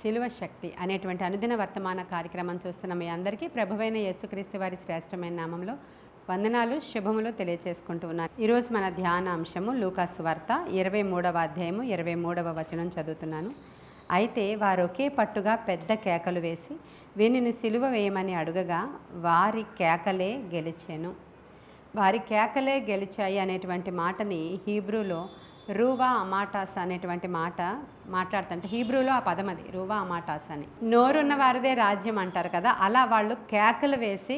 శిలువ శక్తి అనేటువంటి అనుదిన వర్తమాన కార్యక్రమం చూస్తున్న మీ అందరికీ ప్రభువైన యేసుక్రీస్తు వారి శ్రేష్టమైన నామంలో వందనాలు శుభములు తెలియజేసుకుంటూ ఉన్నాను. ఈరోజు మన ధ్యాన అంశము లూకా సువార్త 23వ అధ్యాయము 23వ వచనం చదువుతున్నాను. అయితే వారు ఒకే పట్టుగా పెద్ద కేకలు వేసి వీనిని సిలువ వేయమని అడుగగా వారి కేకలే గెలిచెను. వారి కేకలే గెలిచాయి అనేటువంటి మాటని హీబ్రూలో రూవా అమాటాస్ అనేటువంటి మాట మాట్లాడుతుంటే హీబ్రూలో ఆ పదం అది రూవా అమాటాస్ అని. నోరున్న వారిదే రాజ్యం అంటారు కదా, అలా వాళ్ళు కేకలు వేసి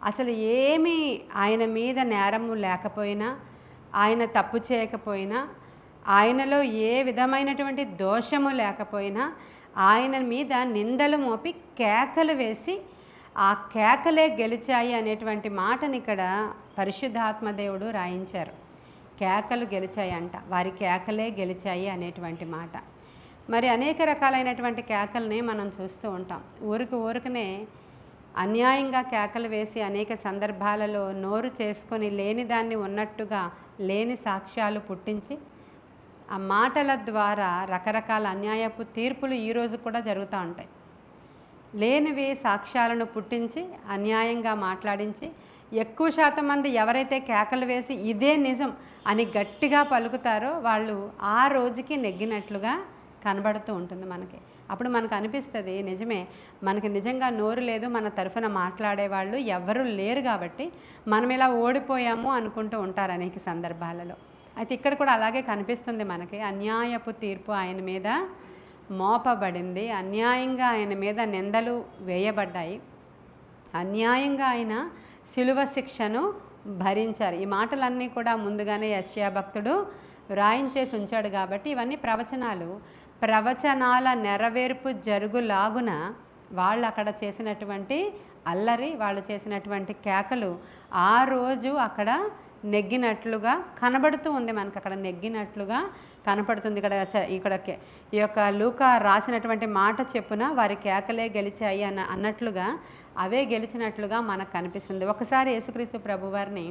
అసలు ఏమీ ఆయన మీద నేరము లేకపోయినా, ఆయన తప్పు చేయకపోయినా, ఆయనలో ఏ విధమైనటువంటి దోషము లేకపోయినా ఆయన మీద నిందలు మోపి కేకలు వేసి ఆ కేకలే గెలిచాయి అనేటువంటి మాటని ఇక్కడ పరిశుద్ధాత్మ దేవుడు రాయించారు. కేకలు గెలిచాయి అంట, వారి కేకలే గెలిచాయి అనేటువంటి మాట. మరి అనేక రకాలైనటువంటి కేకల్ని మనం చూస్తూ ఉంటాం. ఊరికనే అన్యాయంగా కేకలు వేసి అనేక సందర్భాలలో నోరు చేసుకొని లేని దాన్ని ఉన్నట్టుగా లేని సాక్ష్యాలు పుట్టించి ఆ మాటల ద్వారా రకరకాల అన్యాయపు తీర్పులు ఈరోజు కూడా జరుగుతూ ఉంటాయి. లేనివి సాక్ష్యాలను పుట్టించి అన్యాయంగా మాట్లాడించి ఎక్కువ శాతం మంది ఎవరైతే కేకలు వేసి ఇదే నిజం అని గట్టిగా పలుకుతారో వాళ్ళు ఆ రోజుకి నెగ్గినట్లుగా కనబడుతూ ఉంటుంది మనకి. అప్పుడు మనకు అనిపిస్తుంది నిజమే, మనకి నిజంగా నోరు లేదు, మన తరఫున మాట్లాడేవాళ్ళు ఎవ్వరూ లేరు కాబట్టి మనం ఇలా ఓడిపోయాము అనుకుంటూ ఉంటారు అనేక సందర్భాలలో. అయితే ఇక్కడ కూడా అలాగే కనిపిస్తుంది మనకి. అన్యాయపు తీర్పు ఆయన మీద మోపబడింది, అన్యాయంగా ఆయన మీద నిందలు వేయబడ్డాయి, అన్యాయంగా ఆయన శిలువ శిక్షను భరించారు. ఈ మాటలన్నీ కూడా ముందుగానే యెషయా భక్తుడు వ్రాయించేసి ఉంచాడు కాబట్టి ఇవన్నీ ప్రవచనాల నెరవేర్పు జరుగులాగున వాళ్ళు అక్కడ చేసినటువంటి అల్లరి, వాళ్ళు చేసినటువంటి కేకలు ఆ రోజు అక్కడ నెగ్గినట్లుగా కనబడుతూ ఉంది మనకు. అక్కడ నెగ్గినట్లుగా కనపడుతుంది. ఇక్కడ ఈ యొక్క లూకా రాసినటువంటి మాట చెప్పున వారి కేకలే గెలిచాయి అన్నట్లుగా అవే గెలిచినట్లుగా మనకు కనిపిస్తుంది. ఒకసారి యేసుక్రీస్తు ప్రభువారిని,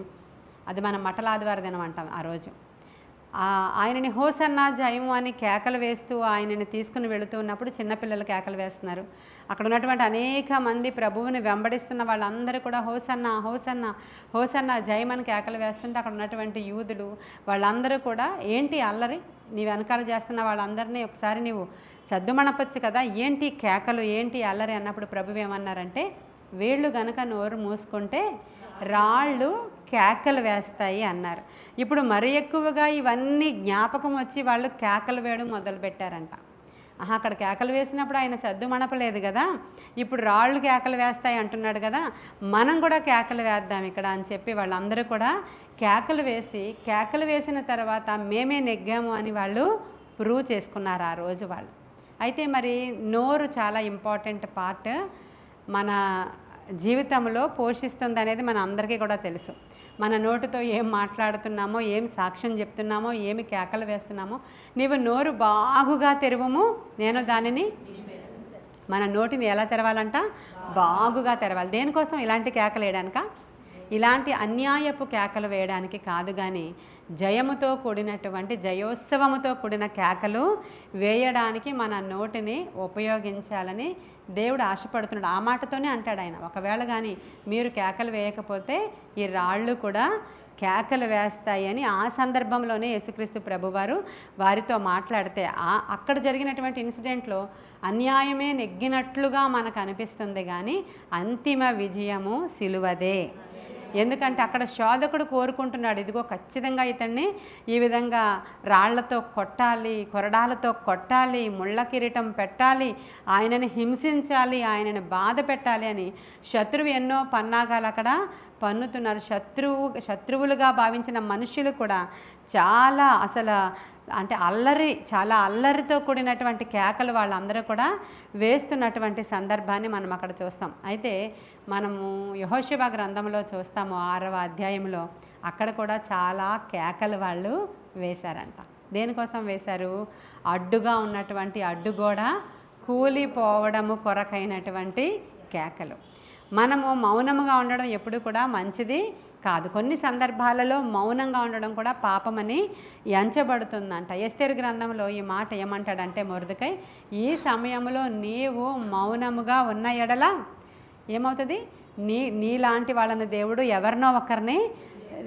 అది మనం మటలాదివార దినం అంటాం, ఆ రోజు ఆయనని హోసన్నా జయము అని కేకలు వేస్తూ ఆయనని తీసుకుని వెళుతూ ఉన్నప్పుడు చిన్నపిల్లలు కేకలు వేస్తున్నారు. అక్కడ ఉన్నటువంటి అనేక మంది ప్రభువుని వెంబడిస్తున్న వాళ్ళందరూ కూడా హోసన్నా హోసన్నా హోసన్నా జయమని కేకలు వేస్తుంటే అక్కడ ఉన్నటువంటి యూదులు వాళ్ళందరూ కూడా ఏంటి అల్లరి, నీ వెనకాల చేస్తున్న వాళ్ళందరినీ ఒకసారి నీవు సద్దుమణపొచ్చు కదా, ఏంటి కేకలు, ఏంటి అల్లరి అన్నప్పుడు ప్రభు ఏమన్నారంటే, వీళ్ళు గనక నోరు మూసుకుంటే రాళ్ళు కేకలు వేస్తాయి అన్నారు. ఇప్పుడు మరి ఎక్కువగా ఇవన్నీ జ్ఞాపకం వచ్చి వాళ్ళు కేకలు వేయడం మొదలుపెట్టారంట. అక్కడ కేకలు వేసినప్పుడు ఆయన సద్దు మణపలేదు కదా, ఇప్పుడు రాళ్ళు కేకలు వేస్తాయి అంటున్నాడు కదా, మనం కూడా కేకలు వేద్దాం ఇక్కడ అని చెప్పి వాళ్ళందరూ కూడా కేకలు వేసిన తర్వాత మేమే నెగ్గాము అని వాళ్ళు ప్రూవ్ చేసుకున్నారు ఆ రోజు వాళ్ళు. అయితే మరి నోరు చాలా ఇంపార్టెంట్ పార్ట్ మన జీవితంలో పోషిస్తుంది అనేది మన అందరికీ కూడా తెలుసు. మన నోటితో ఏం మాట్లాడుతున్నామో, ఏం సాక్ష్యం చెప్తున్నామో, ఏమి కేకలు వేస్తున్నామో, నీవు నోరు బాగుగా తెరువుము నేను దానిని. మన నోటిని ఎలా తెరవాలంట? బాగుగా తెరవాలి. దేనికోసం? ఇలాంటి కేకలు వేయడానిక? ఇలాంటి అన్యాయపు కేకలు వేయడానికి కాదు, కానీ జయముతో కూడినటువంటి జయోత్సవముతో కూడిన కేకలు వేయడానికి మన నోటిని ఉపయోగించాలని దేవుడు ఆశపడుతున్నాడు. ఆ మాటతోనే అంటాడు ఆయన, ఒకవేళ కానీ మీరు కేకలు వేయకపోతే ఈ రాళ్ళు కూడా కేకలు వేస్తాయి అని ఆ సందర్భంలోనే యేసుక్రీస్తు ప్రభువారు వారితో మాట్లాడితే అక్కడ జరిగినటువంటి ఇన్సిడెంట్లో అన్యాయమే నెగ్గినట్లుగా మనకు అనిపిస్తుంది, కానీ అంతిమ విజయము సిలువదే. ఎందుకంటే అక్కడ శోధకుడు కోరుకుంటున్నాడు, ఇదిగో ఖచ్చితంగా ఇతన్ని ఈ విధంగా రాళ్లతో కొట్టాలి, కొరడాలతో కొట్టాలి, ముళ్ళ కిరీటం పెట్టాలి, ఆయనని హింసించాలి, ఆయనని బాధ పెట్టాలి అని శత్రువు ఎన్నో పన్నాగాలు అక్కడ పన్నుతున్నారు. శత్రువులుగా భావించిన మనుషులు కూడా చాలా చాలా అల్లరితో కూడినటువంటి కేకలు వాళ్ళందరూ కూడా వేస్తున్నటువంటి సందర్భాన్ని మనం అక్కడ చూస్తాం. అయితే మనము యెహోషువ గ్రంథంలో చూస్తాము 6వ అధ్యాయంలో, అక్కడ కూడా చాలా కేకలు వాళ్ళు వేశారంట. దేనికోసం వేశారు? అడ్డుగా ఉన్నటువంటి అడ్డుగోడ కూలిపోవడము కొరకైనటువంటి కేకలు. మనము మౌనముగా ఉండడం ఎప్పుడు కూడా మంచిది కాదు. కొన్ని సందర్భాలలో మౌనంగా ఉండడం కూడా పాపమని ఎంచబడుతుందంట. ఎస్తేరు గ్రంథంలో ఈ మాట ఏమంటాడంటే మొర్దెకై, ఈ సమయంలో నీవు మౌనముగా ఉన్న ఎడల ఏమవుతుంది, నీలాంటి వాళ్ళని దేవుడు ఎవరినో ఒకరిని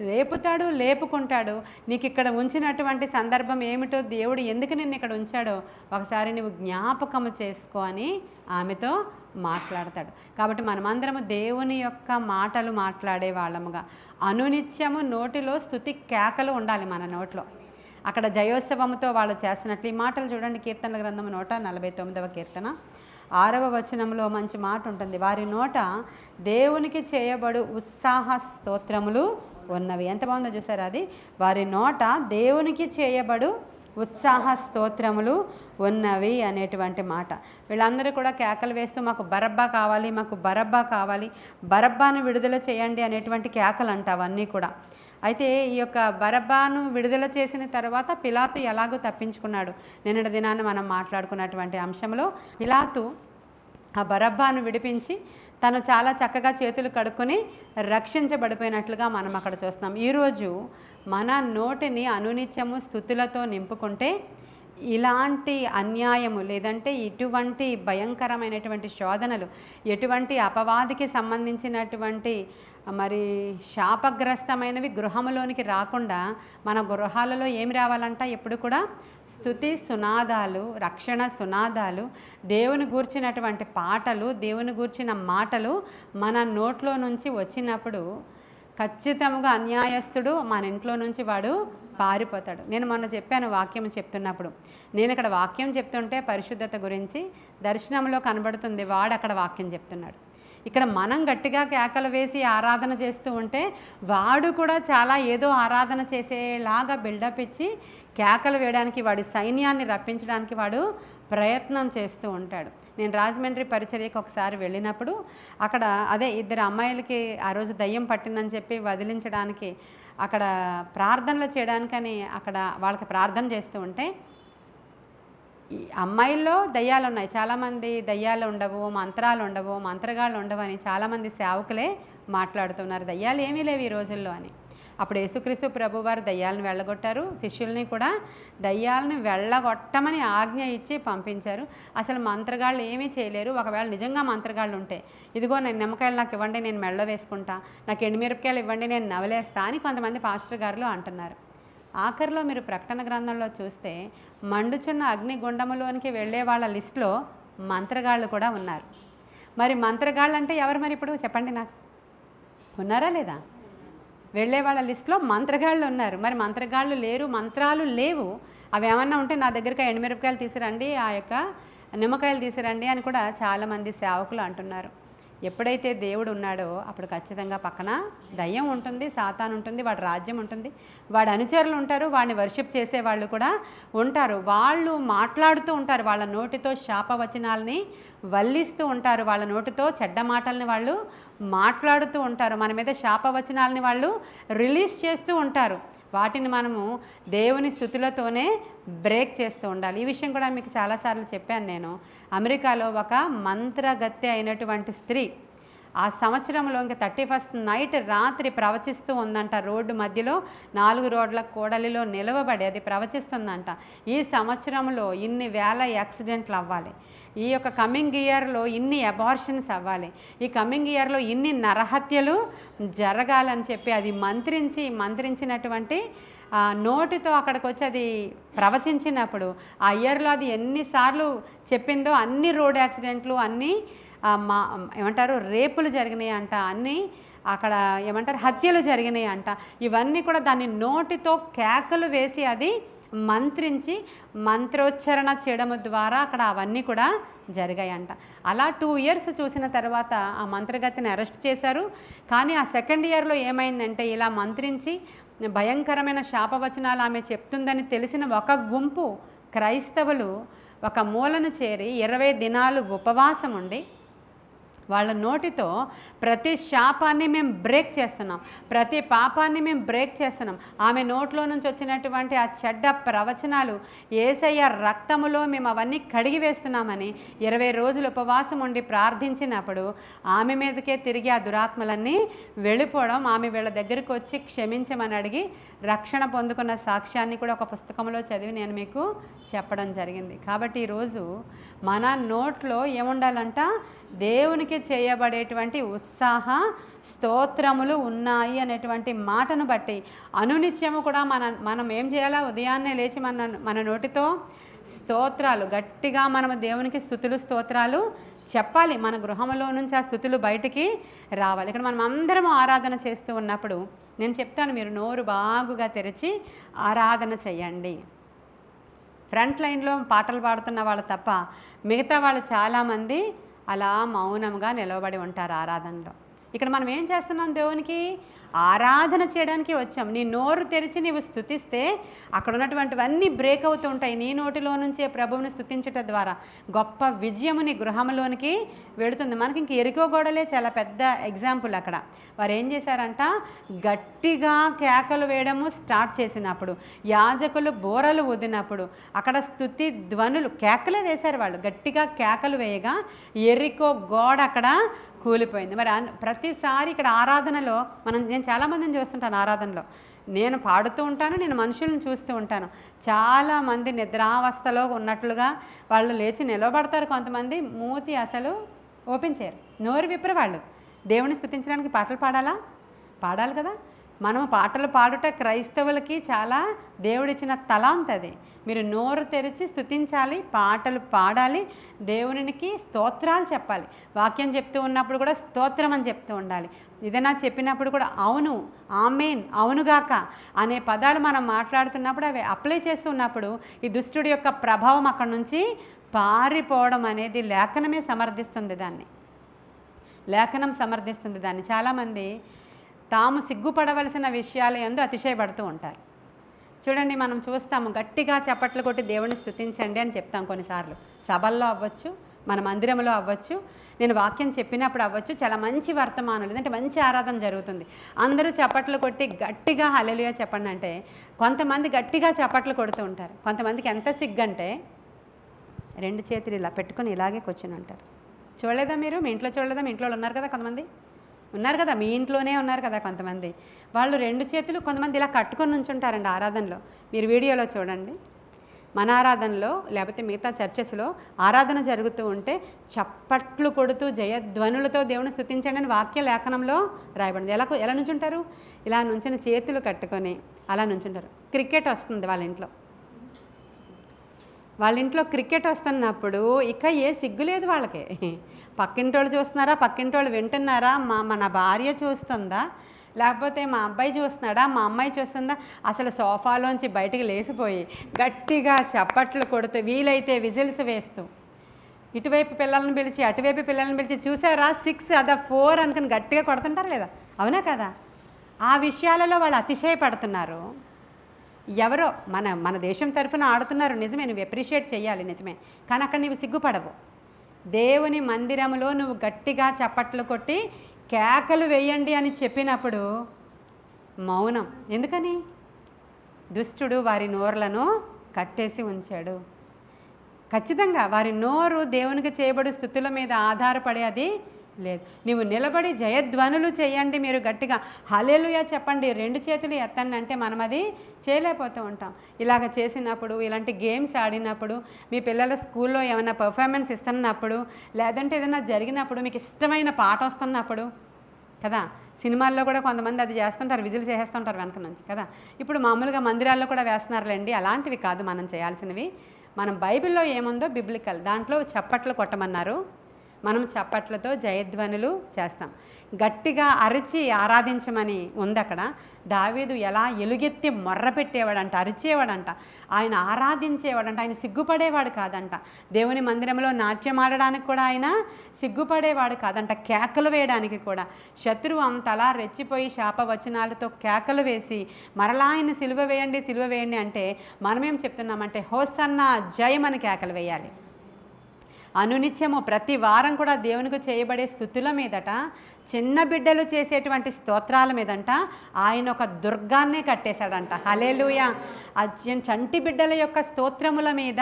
రేపుతాడు, లేపుకుంటాడు. నీకు ఇక్కడ ఉంచినటువంటి సందర్భం ఏమిటో, దేవుడు ఎందుకు నిన్ను ఇక్కడ ఉంచాడో ఒకసారి నువ్వు జ్ఞాపకము చేసుకో అని ఆమెతో మాట్లాడతాడు. కాబట్టి మనమందరము దేవుని యొక్క మాటలు మాట్లాడే వాళ్ళముగా అనునిత్యము నోటిలో స్తుతి కేకలు ఉండాలి మన నోట్లో. అక్కడ జయోత్సవముతో వాళ్ళు చేస్తున్నట్లు ఈ మాటలు చూడండి. కీర్తనల గ్రంథం 149వ కీర్తన 6వ వచనంలో మంచి మాట ఉంటుంది. వారి నోట దేవునికి చేయబడు ఉత్సాహ స్తోత్రములు ఉన్నవి. ఎంత బాగుందో చూసారా అది. వారి నోట దేవునికి చేయబడు ఉత్సాహ స్తోత్రములు ఉన్నవి అనేటువంటి మాట. వీళ్ళందరూ కూడా కేకలు వేస్తూ మాకు బరబ్బా కావాలి, మాకు బరబ్బా కావాలి, బరబ్బాను విడుదల చేయండి అనేటువంటి కేకలు అంట అవన్నీ కూడా. అయితే ఈ యొక్క బరబ్బాను విడుదల చేసిన తర్వాత పిలాతు ఎలాగో తప్పించుకున్నాడు. నిన్నటి దినాన్ని మనం మాట్లాడుకున్నటువంటి అంశంలో పిలాతు ఆ బరబ్బాను విడిపించి తను చాలా చక్కగా చేతులు కడుక్కొని రక్షించబడిపోయినట్లుగా మనం అక్కడ చూస్తున్నాం. ఈరోజు మన నోటిని అనునిత్యము స్తుతులతో నింపుకుంటే ఇలాంటి అన్యాయము లేదంటే ఇటువంటి భయంకరమైనటువంటి శోధనలు, ఎటువంటి అపవాదికి సంబంధించినటువంటి మరి శాపగ్రస్తమైనవి గృహములోనికి రాకుండా మన గృహాలలో ఏమి రావాలంట, ఎప్పుడు కూడా స్తుతి సునాదాలు, రక్షణ సునాదాలు, దేవుని గూర్చినటువంటి పాటలు, దేవుని గూర్చిన మాటలు మన నోట్లో నుంచి వచ్చినప్పుడు ఖచ్చితంగా అన్యాయస్తుడు మన ఇంట్లో నుంచి వాడు పారిపోతాడు. నేను మొన్న చెప్పాను వాక్యం చెప్తున్నప్పుడు, నేను ఇక్కడ వాక్యం చెప్తుంటే పరిశుద్ధత గురించి దర్శనంలో కనబడుతుంది, వాడు అక్కడ వాక్యం చెప్తున్నాడు. ఇక్కడ మనం గట్టిగా కేకలు వేసి ఆరాధన చేస్తూ ఉంటే వాడు కూడా చాలా ఏదో ఆరాధన చేసేలాగా బిల్డప్ ఇచ్చి కేకలు వేయడానికి, వాడి సైన్యాన్ని రప్పించడానికి వాడు ప్రయత్నం చేస్తూ ఉంటాడు. నేను రాజమండ్రి పరిచర్యకు ఒకసారి వెళ్ళినప్పుడు అక్కడ అదే ఇద్దరు అమ్మాయిలకి ఆ రోజు దయ్యం పట్టిందని చెప్పి వదిలించడానికి అక్కడ ప్రార్థనలు చేయడానికని అక్కడ వాళ్ళకి ప్రార్థన చేస్తూ ఉంటే, ఈ అమ్మాయిల్లో దయ్యాలు ఉన్నాయి, చాలామంది దయ్యాలు ఉండవు, మంత్రాలు ఉండవు, మంత్రగాళ్ళు ఉండవు అని చాలామంది సేవకులే మాట్లాడుతున్నారు. దయ్యాలు ఏమీ లేవు ఈ రోజుల్లో అని. అప్పుడు యేసుక్రీస్తు ప్రభువారు దయ్యాలను వెళ్ళగొట్టారు, శిష్యుల్ని కూడా దయ్యాలను వెళ్ళగొట్టమని ఆజ్ఞ ఇచ్చి పంపించారు. అసలు మంత్రగాళ్ళు ఏమీ చేయలేరు. ఒకవేళ నిజంగా మంత్రగాళ్ళు ఉంటే, ఇదిగో నేను నిమ్మకాయలు నాకు ఇవ్వండి, నేను మెళ్ళో వేసుకుంటా, నాకు ఎండుమిరపకాయలు ఇవ్వండి, నేను నవలేస్తా అని కొంతమంది పాస్టర్ గారులు అంటున్నారు. ఆఖరిలో మీరు ప్రకటన గ్రంథంలో చూస్తే మండుచున్న అగ్నిగుండములోనికి వెళ్ళే వాళ్ళ లిస్టులో మంత్రగాళ్ళు కూడా ఉన్నారు. మరి మంత్రగాళ్ళు అంటే ఎవరు మరి ఇప్పుడు చెప్పండి నాకు, ఉన్నారా లేదా? వెళ్ళే వాళ్ళ లిస్టులో మంత్రగాళ్ళు ఉన్నారు. మరి మంత్రగాళ్ళు లేరు, మంత్రాలు లేవు, అవి ఏమన్నా ఉంటే నా దగ్గరికి ఎండుమిరపకాయలు తీసిరండి, ఆ యొక్క నిమ్మకాయలు తీసిరండి అని కూడా చాలామంది సేవకులు అంటున్నారు. ఎప్పుడైతే దేవుడు ఉన్నాడో అప్పుడు ఖచ్చితంగా పక్కన దయ్యం ఉంటుంది, సాతాను ఉంటుంది, వాడి రాజ్యం ఉంటుంది, వాడి అనుచరులు ఉంటారు, వాడిని వర్షిప్ చేసే వాళ్ళు కూడా ఉంటారు. వాళ్ళు మాట్లాడుతూ ఉంటారు, వాళ్ళ నోటితో శాపవచనాలని వల్లిస్తూ ఉంటారు, వాళ్ళ నోటితో చెడ్డ మాటల్ని వాళ్ళు మాట్లాడుతూ ఉంటారు, మన మీద శాపవచనాలని వాళ్ళు రిలీజ్ చేస్తూ ఉంటారు. వాటిని మనము దేవుని స్థుతులతోనే బ్రేక్ చేస్తూ ఉండాలి. ఈ విషయం కూడా మీకు చాలాసార్లు చెప్పాను నేను. అమెరికాలో ఒక మంత్రగత్తె అయినటువంటి స్త్రీ ఆ సంవత్సరంలో ఇంకా 31st నైట్ రాత్రి ప్రవచిస్తూ ఉందంట. రోడ్డు మధ్యలో 4 రోడ్ల కూడలిలో నిలవబడి అది ప్రవచిస్తుందంట. ఈ సంవత్సరంలో ఇన్ని వేల యాక్సిడెంట్లు అవ్వాలి, ఈ యొక్క కమింగ్ ఇయర్లో ఇన్ని అబార్షన్స్ అవ్వాలి, ఈ కమింగ్ ఇయర్లో ఇన్ని నరహత్యలు జరగాలని చెప్పి అది మంత్రించినటువంటి నోటితో అక్కడికి వచ్చి అది ప్రవచించినప్పుడు ఆ ఇయర్లో అది ఎన్నిసార్లు చెప్పిందో అన్ని రోడ్ యాక్సిడెంట్లు, అన్నీ ఏమంటారు రేపులు జరిగినాయి అంట, అన్నీ అక్కడ ఏమంటారు హత్యలు జరిగినాయి అంట. ఇవన్నీ కూడా దాన్ని నోటితో కేకలు వేసి అది మంత్రించి మంత్రోచ్చరణ చేయడం ద్వారా అక్కడ అవన్నీ కూడా జరిగాయంట. అలా 2 years చూసిన తర్వాత ఆ మంత్రగతిని అరెస్ట్ చేశారు. కానీ ఆ 2nd yearలో ఏమైందంటే ఇలా మంత్రించి భయంకరమైన శాపవచనాలు ఆమె చెప్తుందని తెలిసిన ఒక గుంపు క్రైస్తవులు ఒక మూలను చేరి 20 దినాలు ఉపవాసం ఉండి వాళ్ళ నోటితో ప్రతి శాపాన్ని మేము బ్రేక్ చేస్తున్నాం, ప్రతి పాపాన్ని మేము బ్రేక్ చేస్తున్నాం. ఆమె నోట్లో నుంచి వచ్చినటువంటి ఆ చెడ్డ ప్రవచనాలు యేసయ్య రక్తములో మేము అవన్నీ కడిగి వేస్తున్నామని 20 రోజులు ఉపవాసం ఉండి ప్రార్థించినప్పుడు ఆమె మీదకే తిరిగి ఆ దురాత్మలన్నీ వెళ్ళిపోవడం, ఆమె వీళ్ళ దగ్గరికి వచ్చి క్షమించమని అడిగి రక్షణ పొందుకున్న సాక్ష్యాన్ని కూడా ఒక పుస్తకంలో చదివి నేను మీకు చెప్పడం జరిగింది. కాబట్టి ఈరోజు మన నోట్లో ఏముండాలంట, దేవునికి చేయబడేటువంటి ఉత్సాహ స్తోత్రములు ఉన్నాయి అనేటువంటి మాటను బట్టి అనునిత్యము కూడా మనం ఏం చేయాలా, ఉదయాన్నే లేచి మన నోటితో స్తోత్రాలు గట్టిగా మనము దేవునికి స్తుతులు స్తోత్రాలు చెప్పాలి. మన గృహంలో నుంచి ఆ స్థుతులు బయటికి రావాలి. ఇక్కడ మనం అందరం ఆరాధన చేస్తూ ఉన్నప్పుడు నేను చెప్తాను, మీరు నోరు బాగుగా తెరిచి ఆరాధన చెయ్యండి. ఫ్రంట్ లైన్లో పాటలు పాడుతున్న వాళ్ళు తప్ప మిగతా వాళ్ళు చాలామంది అలా మౌనంగా నిలవబడి ఉంటారు ఆరాధనలో. ఇక్కడ మనం ఏం చేస్తున్నాం, దేవునికి ఆరాధన చేయడానికి వచ్చాం. నీ నోరు తెరిచి నీవు స్తుతిస్తే అక్కడ ఉన్నటువంటివన్నీ బ్రేక్ అవుతూ ఉంటాయి. నీ నోటిలో నుంచే ప్రభువుని స్తుతించటం ద్వారా గొప్ప విజయము నీ గృహంలోనికి వెళుతుంది. మనకి ఇంక ఎరుకో గోడలే చాలా పెద్ద ఎగ్జాంపుల్. అక్కడ వారు ఏం చేశారంట, గట్టిగా కేకలు వేయడము స్టార్ట్ చేసినప్పుడు, యాజకులు బోరలు ఊదినప్పుడు అక్కడ స్తుతి ధ్వనులు కేకలే వేశారు. వాళ్ళు గట్టిగా కేకలు వేయగా ఎరికో గోడ అక్కడ కూలిపోయింది. మరి ప్రతిసారి ఇక్కడ ఆరాధనలో నేను చాలామందిని చూస్తుంటాను. ఆరాధనలో నేను పాడుతూ ఉంటాను, నేను మనుషులను చూస్తూ ఉంటాను. చాలామంది నిద్రావస్థలో ఉన్నట్లుగా వాళ్ళు లేచి నిలబడతారు. కొంతమంది మూతి అసలు ఓపెన్ చేయరు, నోరు విప్పరు. వాళ్ళు దేవుని స్తుతించడానికి పాటలు పాడాలి కదా. మనము పాటలు పాడుట క్రైస్తవులకి చాలా దేవుడిచ్చిన తలాంత్ అది. మీరు నోరు తెరిచి స్తుతించాలి, పాటలు పాడాలి, దేవునికి స్తోత్రాలు చెప్పాలి. వాక్యం చెప్తూ ఉన్నప్పుడు కూడా స్తోత్రం అని చెప్తూ ఉండాలి. ఏదైనా చెప్పినప్పుడు కూడా అవును, ఆమేన్, అవునుగాక అనే పదాలు మనం మాట్లాడుతున్నప్పుడు అవి అప్లై చేస్తున్నప్పుడు ఈ దుష్టుడి యొక్క ప్రభావం అక్కడ నుంచి పారిపోవడం అనేది లేఖనమే సమర్థిస్తుంది. లేఖనం సమర్థిస్తుంది దాన్ని. చాలామంది తాము సిగ్గుపడవలసిన విషయాలు యందు అతిశయపడుతూ ఉంటారు. చూడండి, మనం చూస్తాము, గట్టిగా చప్పట్లు కొట్టి దేవుని స్తుతించండి అని చెప్తాం కొన్నిసార్లు. సభల్లో అవ్వచ్చు, మన మందిరంలో అవ్వచ్చు, నేను వాక్యం చెప్పినప్పుడు అవ్వచ్చు. చాలా మంచి వర్తమానాలు, లేదంటే మంచి ఆరాధన జరుగుతుంది, అందరూ చప్పట్లు కొట్టి గట్టిగా హల్లెలూయా చెప్పండి అంటే కొంతమంది గట్టిగా చప్పట్లు కొడుతూ ఉంటారు. కొంతమందికి ఎంత సిగ్గంటే 2 చేతులు ఇలా పెట్టుకొని ఇలాగే కూర్చొని ఉంటారు. చూడలేదా మీరు? మీ ఇంట్లో చూడలేదా? మీ ఇంట్లో ఉన్నారు కదా, కొంతమంది ఉన్నారు కదా, మీ ఇంట్లోనే ఉన్నారు కదా కొంతమంది. వాళ్ళు 2 చేతులు కొంతమంది ఇలా కట్టుకొని నుంచుంటారండి ఆరాధనలో. మీరు వీడియోలో చూడండి. మన ఆరాధనలో లేకపోతే మిగతా చర్చెస్లో ఆరాధన జరుగుతూ ఉంటే చప్పట్లు కొడుతూ జయధ్వనులతో దేవుని స్తుతించండి అని వాక్య లేఖనంలో రాయబడింది. ఎలా నుంచుంటారు? ఇలా నుంచిన చేతులు కట్టుకొని అలా నుంచుంటారు. క్రికెట్ వస్తుంది వాళ్ళ ఇంట్లో క్రికెట్ వస్తున్నప్పుడు ఇక ఏ సిగ్గు లేదు వాళ్ళకి. పక్కింటోళ్ళు చూస్తున్నారా, పక్కింటోళ్ళు వింటున్నారా, మన భార్య చూస్తుందా, లేకపోతే మా అబ్బాయి చూస్తున్నాడా, మా అమ్మాయి చూస్తుందా, అసలు సోఫాలోంచి బయటికి లేచిపోయి గట్టిగా చప్పట్లు కొడుతూ, వీలైతే విజిల్స్ వేస్తూ, ఇటువైపు పిల్లలను పిలిచి అటువైపు పిల్లలను పిలిచి చూసారా 6 అదా 4 అనుకుని గట్టిగా కొడుతుంటారు లేదా? అవునా కదా? ఆ విషయాలలో వాళ్ళు అతిశయపడుతున్నారు. ఎవరో మన దేశం తరఫున ఆడుతున్నారు, నిజమే, నువ్వు అప్రిషియేట్ చేయాలి, నిజమే. కానీ అక్కడ నువ్వు సిగ్గుపడవు. దేవుని మందిరంలో నువ్వు గట్టిగా చప్పట్లు కొట్టి కేకలు వేయండి అని చెప్పినప్పుడు మౌనం. ఎందుకని? దుష్టుడు వారి నోర్లను కట్టేసి ఉంచాడు. ఖచ్చితంగా వారి నోరు దేవునికి చేయబడి స్తుతుల మీద ఆధారపడి అది లేదు. నీవు నిలబడి జయధ్వనులు చేయండి, మీరు గట్టిగా హల్లెలూయా చెప్పండి, 2 చేతులు ఎత్తండి అంటే మనం అది చేయలేకపోతూ ఉంటాం. ఇలాగ చేసినప్పుడు, ఇలాంటి గేమ్స్ ఆడినప్పుడు, మీ పిల్లల స్కూల్లో ఏమైనా పర్ఫార్మెన్స్ ఇస్తున్నప్పుడు, లేదంటే ఏదైనా జరిగినప్పుడు, మీకు ఇష్టమైన పాట వస్తున్నప్పుడు కదా, సినిమాల్లో కూడా కొంతమంది అది చేస్తుంటారు, విజిల్ చేసేస్తుంటారు వెనక నుంచి కదా. ఇప్పుడు మామూలుగా మందిరాల్లో కూడా వేస్తున్నారులేండి. అలాంటివి కాదు మనం చేయాల్సినవి. మనం బైబిల్లో ఏముందో బిబ్లికల్ దాంట్లో చప్పట్లు కొట్టమన్నారు, మనం చప్పట్లతో జయధ్వనులు చేస్తాం. గట్టిగా అరిచి ఆరాధించమని ఉంది అక్కడ. దావీదు ఎలా ఎలుగెత్తి మొర్ర పెట్టేవాడంట, అరిచేవాడంట, ఆయన ఆరాధించేవాడంట, ఆయన సిగ్గుపడేవాడు కాదంట. దేవుని మందిరంలో నాట్యం ఆడడానికి కూడా ఆయన సిగ్గుపడేవాడు కాదంట, కేకలు వేయడానికి కూడా. శత్రువు అంతలా రెచ్చిపోయి శాపవచనాలతో కేకలు వేసి మరలా ఆయన సిలువ వేయండి అంటే మనమేం చెప్తున్నామంటే హోసన్నా జయమని కేకలు వేయాలి. అనునిత్యము ప్రతి వారం కూడా దేవునికి చేయబడే స్తుతుల మీదట, చిన్న బిడ్డలు చేసేటువంటి స్తోత్రాల మీదంట ఆయన ఒక దుర్గాన్నే కట్టేశాడంట. హల్లెలూయా. ఆ చంటి బిడ్డల యొక్క స్తోత్రముల మీద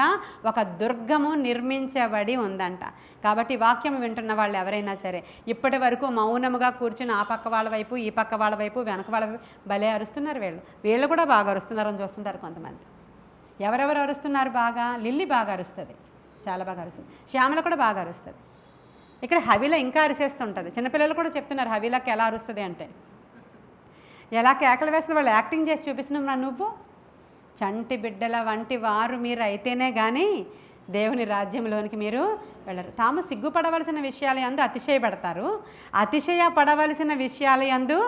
ఒక దుర్గము నిర్మించబడి ఉందంట. కాబట్టి వాక్యం వింటున్న వాళ్ళు ఎవరైనా సరే ఇప్పటి వరకు మౌనముగా కూర్చుని ఆ పక్క వాళ్ళ వైపు, ఈ పక్క వాళ్ళ వైపు, వెనక వాళ్ళ వైపు భలే అరుస్తున్నారు. వీళ్ళు కూడా బాగా అరుస్తున్నారని చూస్తుంటారు కొంతమంది. ఎవరెవరు అరుస్తున్నారు బాగా? లిల్లీ బాగా అరుస్తుంది, చాలా బాగా అరుస్తుంది. శ్యామల కూడా బాగా అరుస్తుంది. ఇక్కడ హవిల ఇంకా అరిసేస్తుంటుంది. చిన్నపిల్లలు కూడా చెప్తున్నారు హవిలకి ఎలా అరుస్తుంది అంటే, ఎలా కేకలు వేస్తుంది వాళ్ళు యాక్టింగ్ చేసి చూపిస్తున్నాం. నువ్వు చంటి బిడ్డల వంటి వారు మీరు అయితేనే కానీ దేవుని రాజ్యంలోనికి మీరు వెళ్ళరు. తాము సిగ్గుపడవలసిన విషయాల యందు అతిశయపడతారు, అతిశయపడవలసిన విషయాల యందు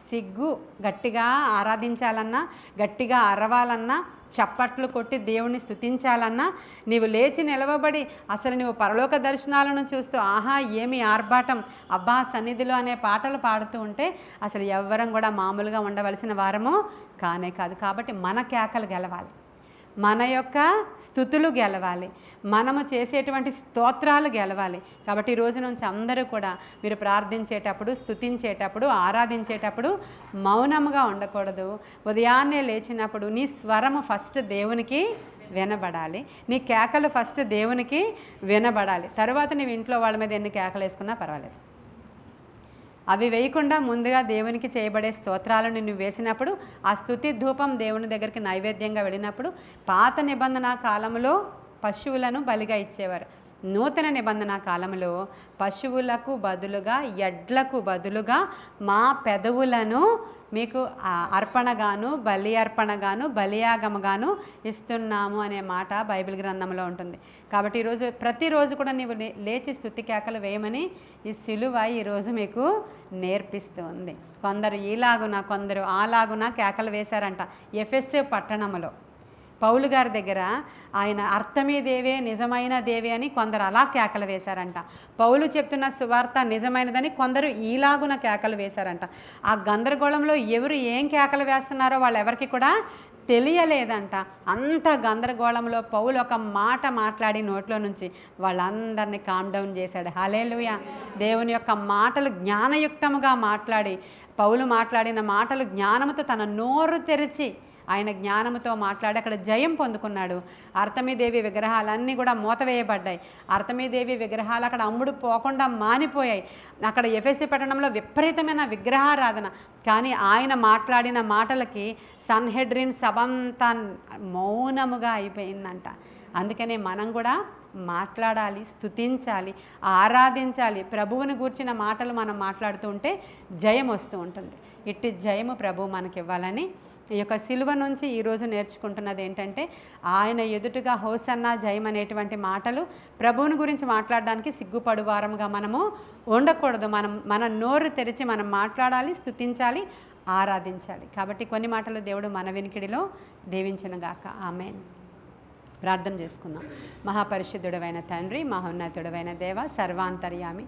సిగ్గు. గట్టిగా ఆరాధించాలన్నా, గట్టిగా అరవాలన్నా, చప్పట్లు కొట్టి దేవుణ్ణి స్తుతించాలన్నా, నీవు లేచి నిలవబడి అసలు నువ్వు పరలోక దర్శనాలను చూస్తూ ఆహా ఏమి ఆర్భాటం, అబ్బా సన్నిధిలో అనే పాటలు పాడుతూ ఉంటే అసలు ఎవ్వరం కూడా మామూలుగా ఉండవలసిన వారము కానే కాదు. కాబట్టి మన కేకలు గెలవాలి, మన యొక్క స్తుతులు గెలవాలి, మనము చేసేటువంటి స్తోత్రాలు గెలవాలి. కాబట్టి ఈ రోజు నుంచి అందరూ కూడా మీరు ప్రార్థించేటప్పుడు, స్తుతించేటప్పుడు, ఆరాధించేటప్పుడు మౌనముగా ఉండకూడదు. ఉదయాన్నే లేచినప్పుడు నీ స్వరము ఫస్ట్ దేవునికి వినబడాలి, నీ కేకలు ఫస్ట్ దేవునికి వినబడాలి. తర్వాత నీవు ఇంట్లో వాళ్ళ మీద ఎన్ని కేకలు వేసుకున్నా పర్వాలేదు. అవి వేయకుండా ముందుగా దేవునికి చేయబడే స్తోత్రాలను నువ్వు వేసినప్పుడు ఆ స్తుతి ధూపం దేవుని దగ్గరికి నైవేద్యంగా వెళ్ళినప్పుడు, పాత నిబంధన కాలంలో పశువులను బలిగా ఇచ్చేవారు. నూతన నిబంధన కాలంలో పశువులకు బదులుగా, ఎడ్లకు బదులుగా మా పెదవులను మీకు అర్పణగాను, బలి అర్పణగాను, బలియాగముగాను ఇస్తున్నాము అనే మాట బైబిల్ గ్రంథంలో ఉంటుంది. కాబట్టి ఈరోజు ప్రతిరోజు కూడా నీవు లేచి స్తుతి కేకలు వేయమని ఈ సిలువ ఈరోజు మీకు నేర్పిస్తుంది. కొందరు ఈలాగున, కొందరు అలాగున కేకలు వేశారంట. ఎఫెసు పట్టణంలో పౌలు గారి దగ్గర ఆయన అర్థమే దేవే, నిజమైన దేవే అని కొందరు అలా కేకలు వేశారంట. పౌలు చెప్తున్న సువార్త నిజమైనదని కొందరు ఈలాగున కేకలు వేశారంట. ఆ గందరగోళంలో ఎవరు ఏం కేకలు వేస్తున్నారో వాళ్ళెవరికి కూడా తెలియలేదంట. అంత గందరగోళంలో పౌలు ఒక మాట మాట్లాడి నోట్లో నుంచి వాళ్ళందరినీ కామ్ డౌన్ చేశాడు. హల్లెలూయా. దేవుని యొక్క మాటలు జ్ఞానయుక్తముగా మాట్లాడి, పౌలు మాట్లాడిన మాటలు జ్ఞానముతో తన నోరు తెరిచి ఆయన జ్ఞానంతో మాట్లాడి అక్కడ జయం పొందుకున్నాడు. అర్తమీదేవి విగ్రహాలన్నీ కూడా మూతవేయబడ్డాయి. అర్తమీదేవి విగ్రహాలు అక్కడ అమ్ముడు పోకుండా మానిపోయాయి. అక్కడ ఎఫెసు పట్టణంలో విపరీతమైన విగ్రహారాధన. కానీ ఆయన మాట్లాడిన మాటలకి సన్హెడ్రిన్ సభంతా మౌనముగా అయిపోయిందంట. అందుకనే మనం కూడా మాట్లాడాలి, స్తుతించాలి, ఆరాధించాలి. ప్రభువుని గూర్చిన మాటలు మనం మాట్లాడుతూ ఉంటే జయం వస్తూ ఉంటుంది. ఇట్టి జయము ప్రభువు మనకి ఇవ్వాలని ఈ యొక్క సిలువ నుంచి ఈరోజు నేర్చుకుంటున్నది ఏంటంటే, ఆయన ఎదుటిగా హోసన్నా జయం అనేటువంటి మాటలు ప్రభువుని గురించి మాట్లాడడానికి సిగ్గుపడు వారముగా మనము ఉండకూడదు. మన నోరు తెరిచి మనం మాట్లాడాలి, స్తుతించాలి, ఆరాధించాలి. కాబట్టి కొన్ని మాటలు దేవుడు మన వినికిడిలో దీవించునుగాక. ఆమేన్. ప్రార్థన చేసుకుందాం. మహాపరిశుద్ధుడవైన తండ్రి, మహోన్నతుడవైన దేవ, సర్వాంతర్యామి,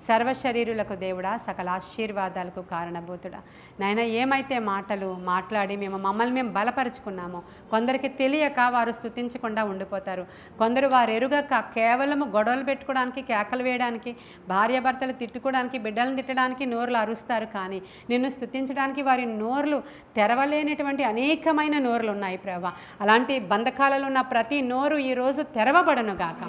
సర్వశరీరులకు దేవుడా, సకల ఆశీర్వాదాలకు కారణభూతుడా, నాయన ఏమైతే మాటలు మాట్లాడి మమ్మల్ని మేము బలపరుచుకున్నామో, కొందరికి తెలియక వారు స్తుతించకుండా ఉండిపోతారు. కొందరు వారు ఎరుగక కేవలము గొడవలు పెట్టుకోవడానికి, కేకలు వేయడానికి, భార్యాభర్తలు తిట్టుకోవడానికి, బిడ్డలను తిట్టడానికి నోరులు అరుస్తారు. కానీ నిన్ను స్తుతించడానికి వారి నోర్లు తెరవలేనటువంటి అనేకమైన నోరులు ఉన్నాయి ప్రభా. అలాంటి బంధకాలలో ఉన్న ప్రతి నోరు ఈరోజు తెరవబడను గాక.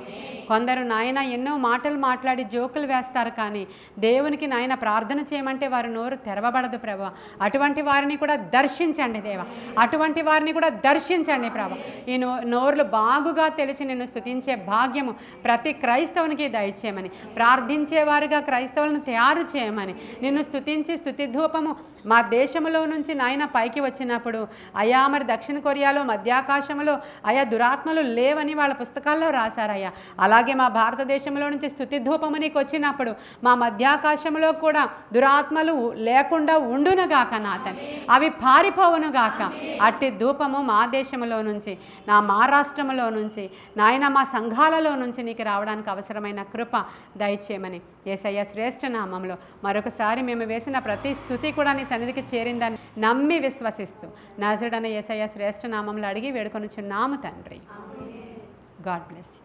కొందరు నాయన ఎన్నో మాటలు మాట్లాడి జోకులు వేస్తారు, కానీ దేవునికి నాయన ప్రార్థన చేయమంటే వారి నోరు తెరవబడదు ప్రభా. అటువంటి వారిని కూడా దర్శించండి దేవా, అటువంటి వారిని కూడా దర్శించండి ప్రభా. ఈ నోరులు బాగుగా తెలిసి నిన్ను స్తుతించే భాగ్యము ప్రతి క్రైస్తవునికి దయచేయమని, ప్రార్థించేవారుగా క్రైస్తవులను తయారు చేయమని, నిన్ను స్తుతించి స్తుతి ధూపము మా దేశంలో నుంచి నాయన పైకి వచ్చినప్పుడు, అయా మరి దక్షిణ కొరియాలో, మధ్యాకాశంలో అయా దురాత్మలు లేవని వాళ్ళ పుస్తకాల్లో రాశారయ్యా. అలాగే మా భారతదేశంలో నుంచి స్తుతి ధూపము నీకు వచ్చినప్పుడు మా మధ్యాకాశంలో కూడా దురాత్మలు లేకుండా ఉండునుగాక నా తండ్రి, అవి పారిపోవునుగాక. అట్టి ధూపము మా దేశంలో నుంచి, నా మహారాష్ట్రంలో నుంచి, నాయన మా సంఘాలలో నుంచి నీకు రావడానికి అవసరమైన కృప దయచేయమని యేసయ్య శ్రేష్ఠ నామంలో మరొకసారి మేము వేసిన ప్రతి స్తుతి కూడా నీ సన్నిధికి చేరిందని నమ్మి విశ్వసిస్తూ నజరుడైన యేసయ్య శ్రేష్ఠ నామంలో అడిగి వేడుకొనుచున్నాము తండ్రి. God bless you.